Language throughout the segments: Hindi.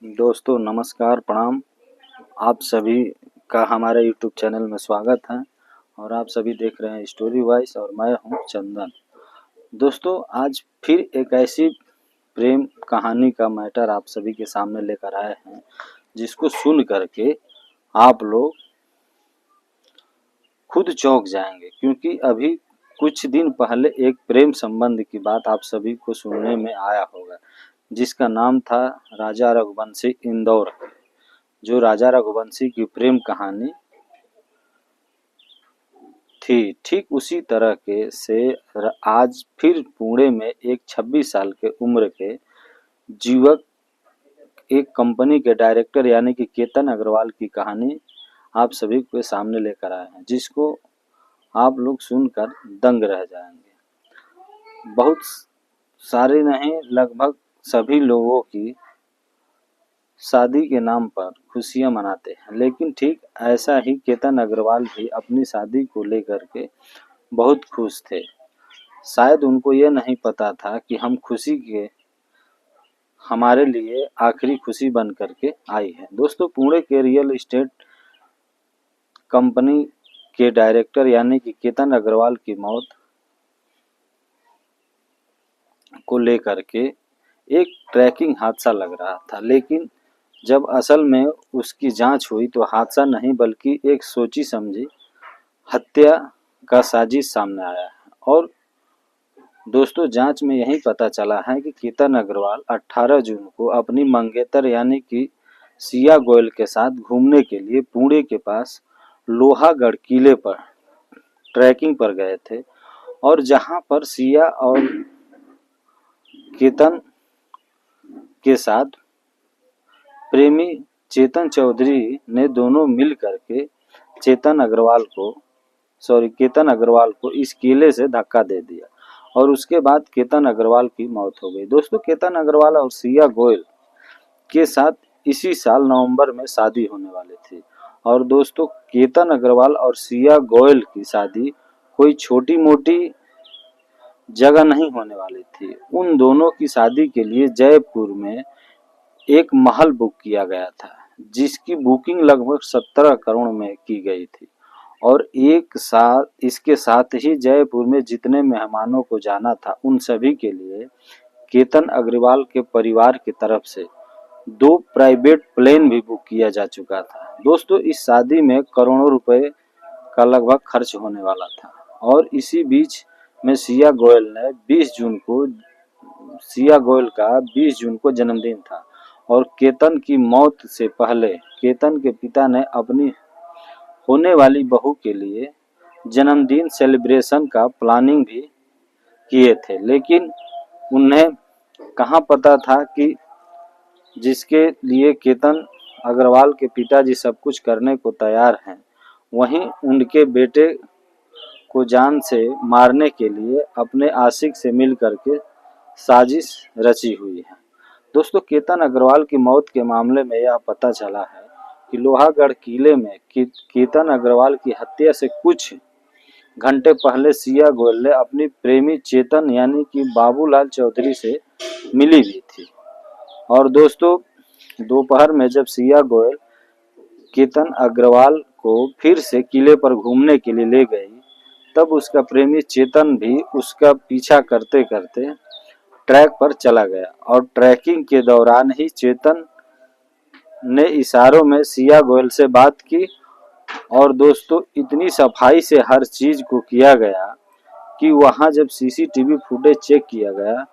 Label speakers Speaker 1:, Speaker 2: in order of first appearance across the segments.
Speaker 1: दोस्तों नमस्कार प्रणाम। आप सभी का हमारे यूट्यूब चैनल में स्वागत है और आप सभी देख रहे हैं स्टोरी वॉइस और मैं हूं चंदन। दोस्तों आज फिर एक ऐसी प्रेम कहानी का मैटर आप सभी के सामने लेकर आए हैं जिसको सुन करके आप लोग खुद चौंक जाएंगे, क्योंकि अभी कुछ दिन पहले एक प्रेम संबंध की बात आप सभी को सुनने में आया होगा जिसका नाम था राजा रघुवंशी इंदौर। जो राजा रघुवंशी की प्रेम कहानी थी, ठीक उसी तरह के से आज फिर पुणे में एक 26 साल के उम्र के युवक एक कंपनी के डायरेक्टर यानी कि केतन अग्रवाल की कहानी आप सभी के सामने लेकर आए हैं, जिसको आप लोग सुनकर दंग रह जाएंगे। बहुत सारे नहीं, लगभग सभी लोगों की शादी के नाम पर खुशियां मनाते हैं, लेकिन ठीक ऐसा ही केतन अग्रवाल भी अपनी शादी को लेकर के बहुत खुश थे। शायद उनको ये नहीं पता था कि हम खुशी के हमारे लिए आखिरी खुशी बन करके आई है। दोस्तों पुणे के रियल एस्टेट कंपनी के डायरेक्टर यानी कि केतन अग्रवाल की मौत को लेकर के एक ट्रैकिंग हादसा लग रहा था, लेकिन जब असल में उसकी जांच हुई तो हादसा नहीं बल्कि एक सोची समझी हत्या का साजिश सामने आया है। और दोस्तों जांच में यही पता चला है कि केतन अग्रवाल 18 जून को अपनी मंगेतर यानी कि सिया गोयल के साथ घूमने के लिए पुणे के पास लोहागढ़ किले पर ट्रैकिंग पर गए थे, और जहां पर सिया और केतन के साथ प्रेमी चेतन चौधरी ने दोनों मिल करके केतन अग्रवाल को इस किले से धक्का दे दिया और उसके बाद केतन अग्रवाल की मौत हो गई। दोस्तों केतन अग्रवाल और सिया गोयल के साथ इसी साल नवंबर में शादी होने वाली थी, और दोस्तों केतन अग्रवाल और सिया गोयल की शादी कोई छोटी मोटी जगह नहीं होने वाली थी। उन दोनों की शादी के लिए जयपुर में एक महल बुक किया गया था, जिसकी बुकिंग लगभग 17 करोड़ में की गई थी, और एक साथ इसके साथ ही जयपुर में जितने मेहमानों को जाना था उन सभी के लिए केतन अग्रवाल के परिवार की तरफ से 2 प्राइवेट प्लेन भी बुक किया जा चुका था। दोस्तों इस शादी में करोड़ों रुपए का लगभग खर्च होने वाला था, और इसी बीच में सिया गोयल का 20 जून को जन्मदिन था, और केतन की मौत से पहले केतन के पिता ने अपनी होने वाली बहू के लिए जन्मदिन सेलिब्रेशन का प्लानिंग भी किए थे, लेकिन उन्हें कहाँ पता था कि जिसके लिए केतन अग्रवाल के पिताजी सब कुछ करने को तैयार हैं, वहीं उनके बेटे को जान से मारने के लिए अपने आशिक से मिल करके साजिश रची हुई है। दोस्तों केतन अग्रवाल की मौत के मामले में यह पता चला है कि लोहागढ़ किले में केतन अग्रवाल की हत्या से कुछ घंटे पहले सिया गोयल ने अपनी प्रेमी चेतन यानी कि बाबूलाल चौधरी से मिली भी थी। और दोस्तों दोपहर में जब सिया गोयल केतन अग्रवाल को फिर से किले पर घूमने के लिए ले गई, तब उसका प्रेमी चेतन भी उसका पीछा करते करते ट्रैक पर चला गया, और ट्रैकिंग के दौरान ही चेतन ने इशारों में सिया गोयल से बात की। और दोस्तों इतनी सफाई से हर चीज को किया गया कि वहां जब सीसीटीवी फुटेज चेक किया गया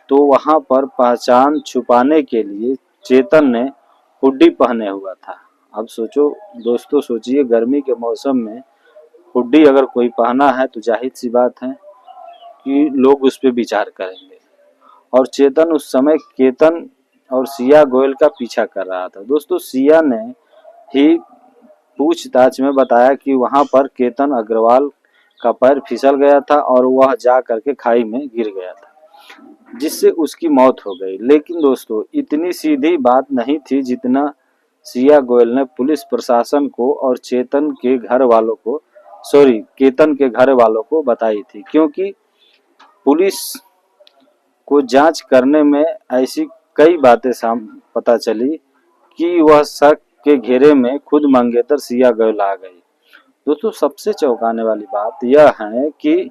Speaker 1: तो वहां पर पहचान छुपाने के लिए चेतन ने हुड्डी पहने हुआ था। अब दोस्तों सोचिए गर्मी के मौसम में हुड्डी अगर कोई पहना है तो जाहिर सी बात है कि लोग उस पर विचार करेंगे, और चेतन उस समय केतन और सिया गोयल का पीछा कर रहा था। दोस्तों सिया ने ही पूछताछ में बताया कि वहां पर केतन अग्रवाल का पैर फिसल गया था और वह जा करके खाई में गिर गया था, जिससे उसकी मौत हो गई। लेकिन दोस्तों इतनी सीधी बात नहीं थी जितना सिया गोयल ने पुलिस प्रशासन को और केतन के घर वालों को बताई थी, क्योंकि पुलिस को जांच करने में ऐसी कई बातें पता चली कि वह शक के घेरे में खुद मंगेतर सिया गोयल आ गई। दोस्तों सबसे चौंकाने वाली बात यह है कि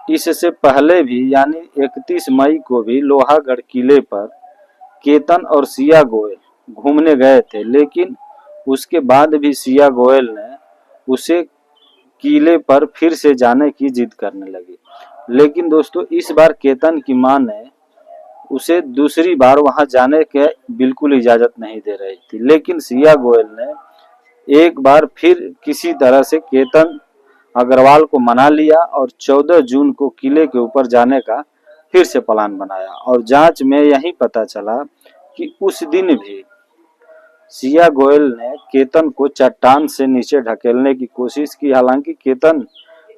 Speaker 1: इससे पहले भी यानी 31 मई को भी लोहागढ़ किले पर केतन और सिया गोयल घूमने गए थे, लेकिन उसके बाद भी सिया गोयल ने उसे किले पर फिर से जाने की जिद करने लगी। लेकिन दोस्तों इस बार केतन की मां ने उसे दूसरी बार वहां जाने के बिल्कुल इजाजत नहीं दे रही थी, लेकिन सिया गोयल ने एक बार फिर किसी तरह से केतन अग्रवाल को मना लिया और 14 जून को किले के ऊपर जाने का फिर से प्लान बनाया। और जांच में यही पता चला कि उस दिन भी सिया गोयल ने केतन को चट्टान से नीचे ढकेलने की कोशिश की। हालांकि केतन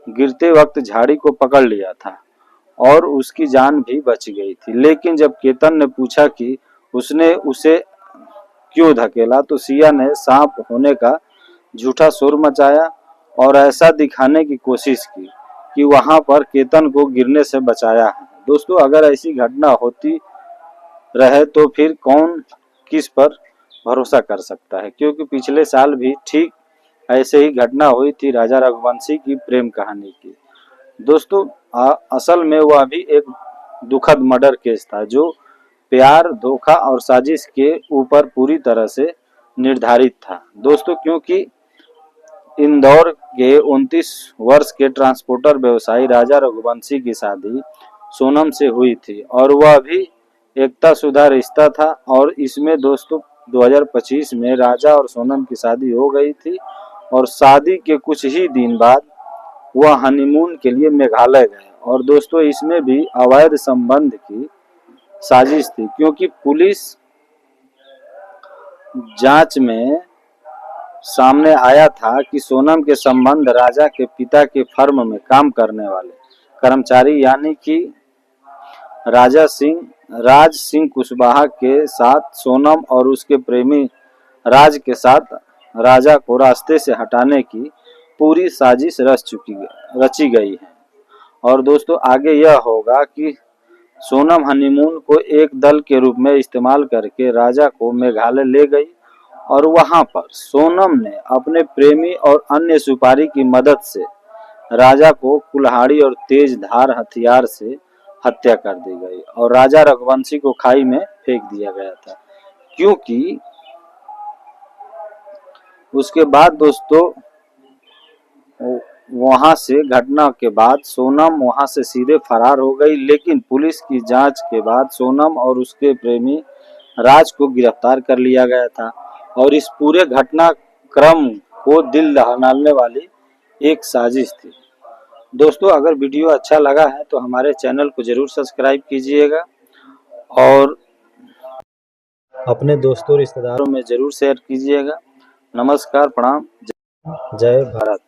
Speaker 1: गिरते वक्त झाड़ी को पकड़ लिया था और उसकी जान भी बच गई थी, लेकिन जब केतन ने पूछा कि उसने उसे क्यों धकेला तो सिया ने सांप होने का झूठा शोर मचाया और ऐसा दिखाने की कोशिश की कि वहां पर केतन को गिरने से बचाया है। दोस्तों अगर ऐसी घटना होती रहे तो फिर कौन किस पर भरोसा कर सकता है, क्योंकि पिछले साल भी ठीक ऐसे ही घटना हुई थी राजा रघुवंशी की प्रेम कहानी की। दोस्तों असल में वह भी एक दुखद मर्डर केस था जो प्यार, धोखा और साजिश के ऊपर पूरी तरह से निर्धारित था। दोस्तों क्योंकि इंदौर के 29 वर्ष के ट्रांसपोर्टर व्यवसायी राजा रघुवंशी की शादी सोनम से हुई थी और वह भी एकताशुदा रिश्ता था। और इसमें दोस्तों 2025 में राजा और सोनम की शादी हो गई थी और शादी के कुछ ही दिन बाद वह हनीमून के लिए मेघालय गए। और दोस्तों इसमें भी अवैध संबंध की साजिश थी, क्योंकि पुलिस जांच में सामने आया था कि सोनम के संबंध राजा के पिता के फर्म में काम करने वाले कर्मचारी यानी कि राज सिंह कुशवाहा के साथ सोनम और उसके प्रेमी राज के साथ राजा को रास्ते से हटाने की पूरी साजिश रची गई है। और दोस्तों आगे यह होगा कि सोनम हनीमून को एक दल के रूप में इस्तेमाल करके राजा को मेघालय ले गई और वहां पर सोनम ने अपने प्रेमी और अन्य सुपारी की मदद से राजा को कुल्हाड़ी और तेज धार हथियार से हत्या कर दी गई और राजा रघुवंशी को खाई में फेंक दिया गया था। क्योंकि उसके बाद दोस्तों वहां से घटना के बाद सोनम वहां से सीधे फरार हो गई, लेकिन पुलिस की जांच के बाद सोनम और उसके प्रेमी राज को गिरफ्तार कर लिया गया था। और इस पूरे घटनाक्रम को दिल दहलाने वाली एक साजिश थी। दोस्तों अगर वीडियो अच्छा लगा है तो हमारे चैनल को जरूर सब्सक्राइब कीजिएगा और अपने दोस्तों रिश्तेदारों में जरूर शेयर कीजिएगा। नमस्कार, प्रणाम, जय भारत।